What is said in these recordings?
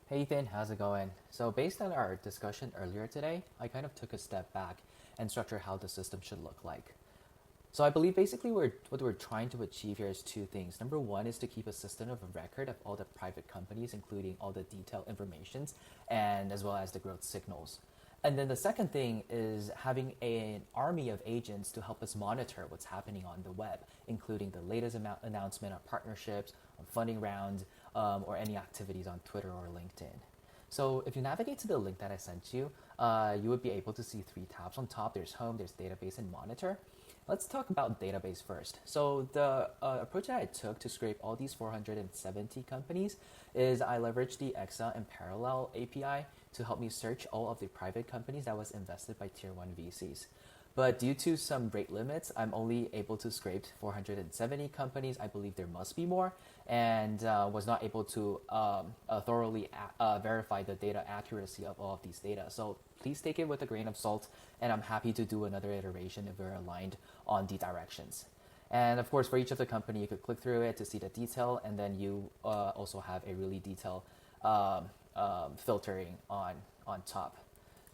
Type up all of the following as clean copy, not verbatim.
Hey Ethan, how's it going? So based on our discussion earlier today, I kind of took a step back and structured how the system should look like. So I believe basically what we're trying to achieve here is two things. Number one is to keep a system of a record of all the private companies, including all the detailed informations and as well as the growth signals. And then the second thing is having an army of agents to help us monitor what's happening on the web, including the latest announcement on partnerships, on funding rounds, or any activities on Twitter or LinkedIn. So if you navigate to the link that I sent you, you would be able to see three tabs on top. There's home, there's database, and monitor. Let's talk about database first. So the approach that I took to scrape all these 470 companies is I leveraged the Exa and Parallel API to help me search all of the private companies that was invested by tier 1 VCs. But due to some rate limits, I'm only able to scrape 470 companies. I believe there must be more, and was not able to thoroughly verify the data accuracy of all of these data. So please take it with a grain of salt, and I'm happy to do another iteration if we're aligned on the directions. And of course, for each of the company, you could click through it to see the detail, and then you also have a really detailed filtering on top.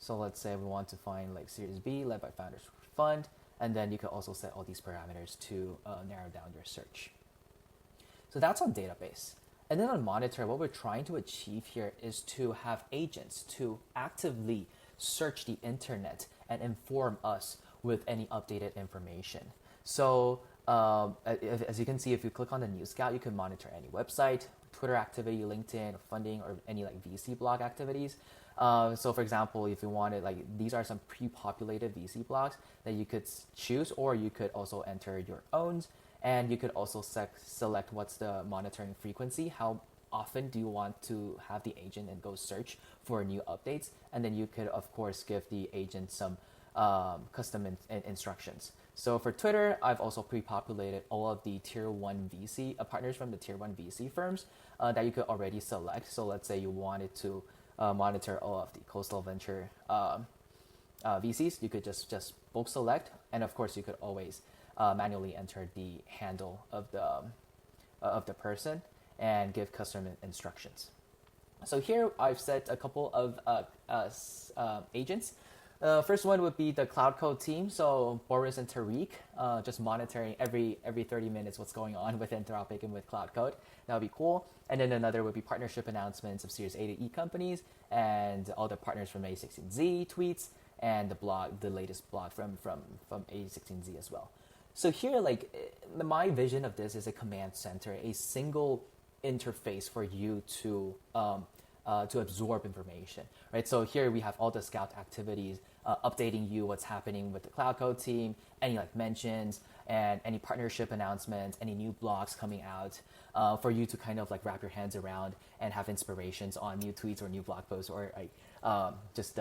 So let's say we want to find like Series B led by Founders Fund, and then you can also set all these parameters to narrow down your search. So that's on database. And then on monitor, what we're trying to achieve here is to have agents to actively search the internet and inform us with any updated information. So as you can see, if you click on the News Scout, you can monitor any website, Twitter activity, LinkedIn, or funding, or any like VC blog activities. So for example, if you wanted, like these are some pre-populated VC blogs that you could choose, or you could also enter your own, and you could also select what's the monitoring frequency, how often do you want to have the agent and go search for new updates, and then you could of course give the agent some custom instructions. So for Twitter, I've also pre-populated all of the tier 1 VC partners from the tier 1 VC firms that you could already select. So let's say you wanted to monitor all of the coastal venture VCs, you could just bulk select, and of course you could always manually enter the handle of the person and give custom instructions. So here I've set a couple of agents. First one would be the Cloud Code team. So Boris and Tariq, just monitoring every 30 minutes what's going on with Anthropic and with Cloud Code. That would be cool. And then another would be partnership announcements of Series A to E companies and all the partners from A16Z tweets and the latest blog from A16Z as well. So here, like my vision of this is a command center, a single interface for you to absorb information, right? So here we have all the Scout activities, updating you what's happening with the Cloud Code team, any like mentions and any partnership announcements, any new blogs coming out, for you to kind of like wrap your hands around and have inspirations on new tweets or new blog posts or like just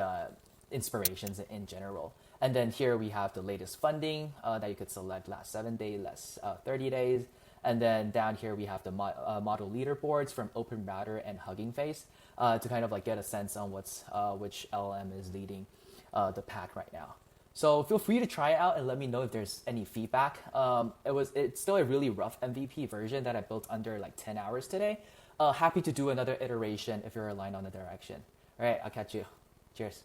inspirations in general. And then here we have the latest funding that you could select last 7 days, last 30 days. And then down here we have the model leaderboards from Open Router and Hugging Face to kind of like get a sense on which LLM is leading the pack right now. So feel free to try it out and let me know if there's any feedback. It's still a really rough MVP version that I built under like 10 hours today. Happy to do another iteration if you're aligned on the direction. All right, I'll catch you. Cheers.